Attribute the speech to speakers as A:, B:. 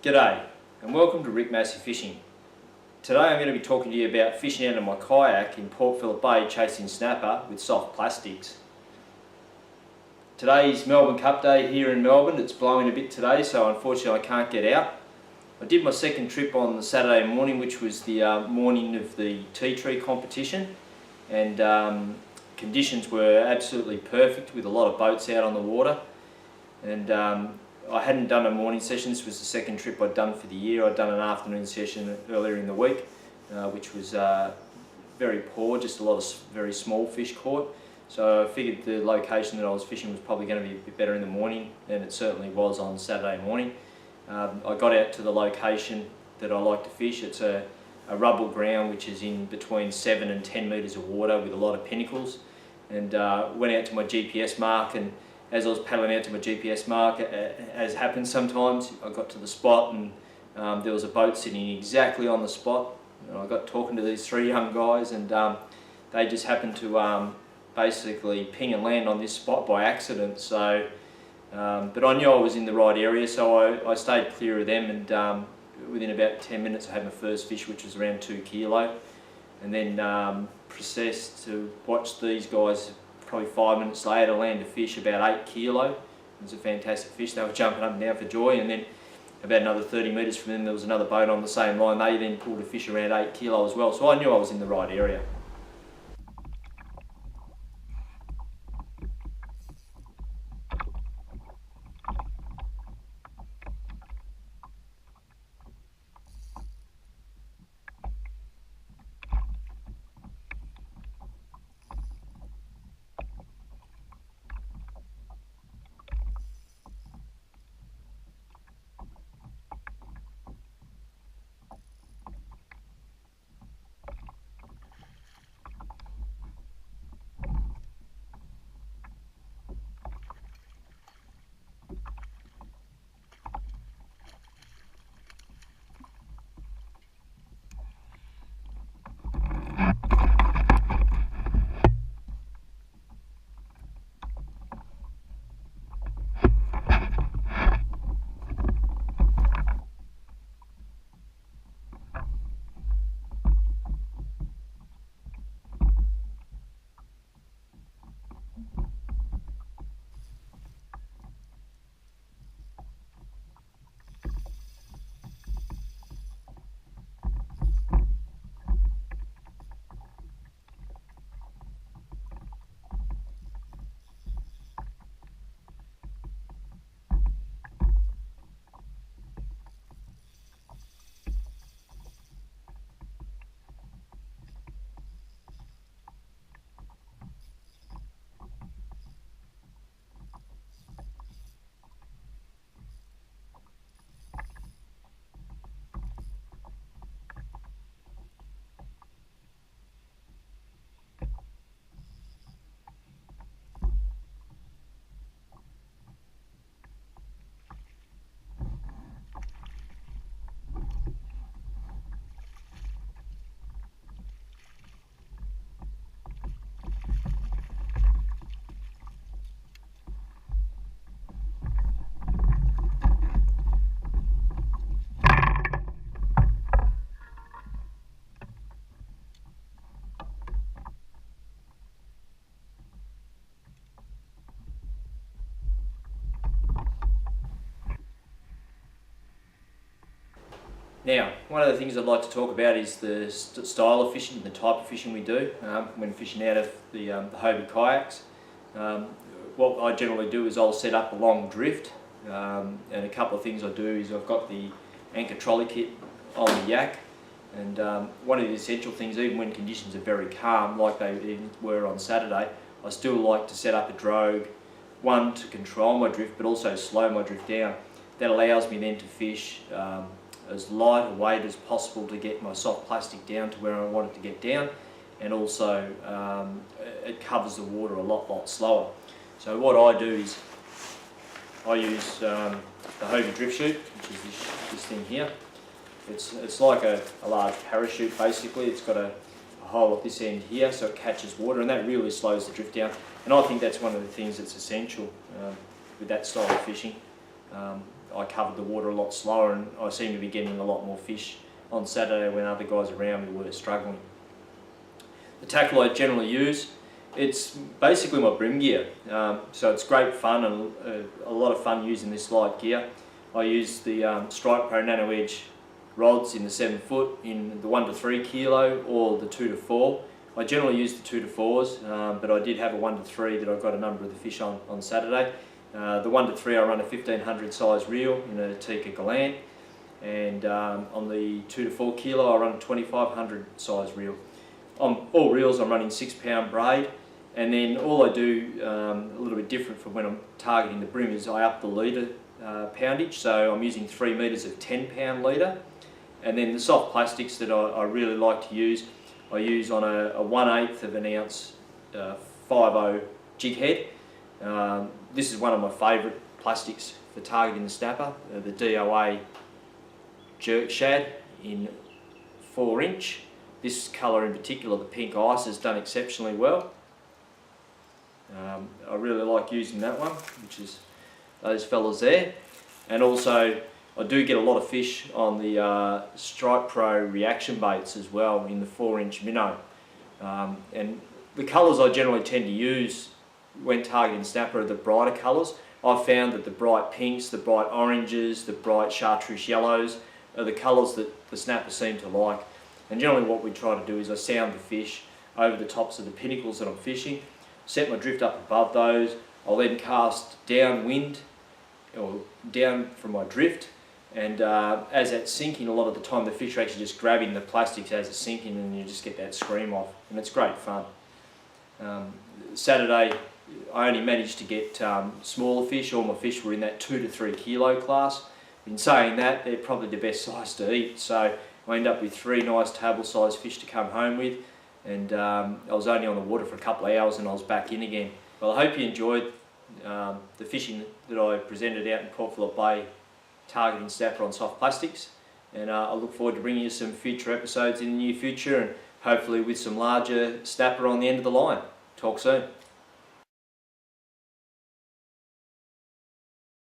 A: G'day and welcome to Rick Massie Fishing. Today I'm going to be talking to you about fishing out of my kayak in Port Phillip Bay chasing snapper with soft plastics. Today's Melbourne Cup Day here in Melbourne. It's blowing a bit today, so unfortunately I can't get out. I did my second trip on the Saturday morning, which was the morning of the tea tree competition, and conditions were absolutely perfect with a lot of boats out on the water. And I hadn't done a morning session. This was the second trip I'd done for the year. I'd done an afternoon session earlier in the week, which was very poor, just a lot of very small fish caught. So I figured the location that I was fishing was probably going to be a bit better in the morning, and it certainly was on Saturday morning. I got out to the location that I like to fish. It's a rubble ground which is in between 7 and 10 metres of water with a lot of pinnacles, and went out to my GPS mark, and as I was paddling out to my GPS mark, as happens sometimes, I got to the spot and there was a boat sitting exactly on the spot. And I got talking to these three young guys, and they just happened to basically ping and land on this spot by accident. So, but I knew I was in the right area, so I stayed clear of them, and within about 10 minutes I had my first fish, which was around 2 kilo, and then processed to watch these guys. Probably 5 minutes later, land a fish about 8 kilo. It was a fantastic fish. They were jumping up and down for joy, and then about another 30 metres from them there was another boat on the same line. They then pulled a fish around 8 kilo as well, so I knew I was in the right area. Now, one of the things I'd like to talk about is the style of fishing, the type of fishing we do when fishing out of the Hobie kayaks. What I generally do is I'll set up a long drift, and a couple of things I do is I've got the anchor trolley kit on the yak, and one of the essential things, even when conditions are very calm like they were on Saturday, I still like to set up a drogue, one to control my drift but also slow my drift down. That allows me then to fish as light a weight as possible to get my soft plastic down to where I want it to get down, and also it covers the water a lot slower. So what I do is I use the Hobie drift chute, which is this thing here. It's like a large parachute basically. It's got a hole at this end here so it catches water, and that really slows the drift down, and I think that's one of the things that's essential with that style of fishing. I covered the water a lot slower, and I seem to be getting a lot more fish on Saturday when other guys around me were struggling. The tackle I generally use, it's basically my Bream gear, so it's great fun and a lot of fun using this light gear. I use the Strike Pro Nano Edge rods in the 7 foot in the 1 to 3 kilo or the 2 to 4. I generally use the 2 to 4s, but I did have a 1 to 3 that I got a number of the fish on Saturday. The 1 to 3 I run a 1500 size reel in a Tikka Galant, and on the 2 to 4 kilo I run a 2500 size reel. On all reels I'm running 6 pound braid, and then all I do a little bit different from when I'm targeting the Bream is I up the leader poundage, so I'm using 3 metres of 10 pound leader, and then the soft plastics that I really like to use, I use on a 1/8 of an ounce 5/0 jig head. This is one of my favourite plastics for targeting the snapper, the DOA jerk shad in 4-inch. This colour in particular, the pink ice, has done exceptionally well. I really like using that one, which is those fellas there. And also I do get a lot of fish on the Strike Pro reaction baits as well in the 4-inch minnow. And the colours I generally tend to use when targeting snapper are the brighter colours. I've found that the bright pinks, the bright oranges, the bright chartreuse yellows are the colours that the snappers seem to like. And generally what we try to do is I sound the fish over the tops of the pinnacles that I'm fishing, set my drift up above those. I'll then cast downwind or down from my drift, and as that's sinking, a lot of the time the fish are actually just grabbing the plastics as it's sinking, and you just get that scream off, and it's great fun. Saturday I only managed to get smaller fish. All my fish were in that 2 to 3 kilo class. In saying that, they're probably the best size to eat, so I ended up with 3 nice table sized fish to come home with, and I was only on the water for a couple of hours and I was back in again. Well, I hope you enjoyed the fishing that I presented out in Port Phillip Bay targeting snapper on soft plastics, and I look forward to bringing you some future episodes in the near future, and hopefully with some larger snapper on the end of the line. Talk soon.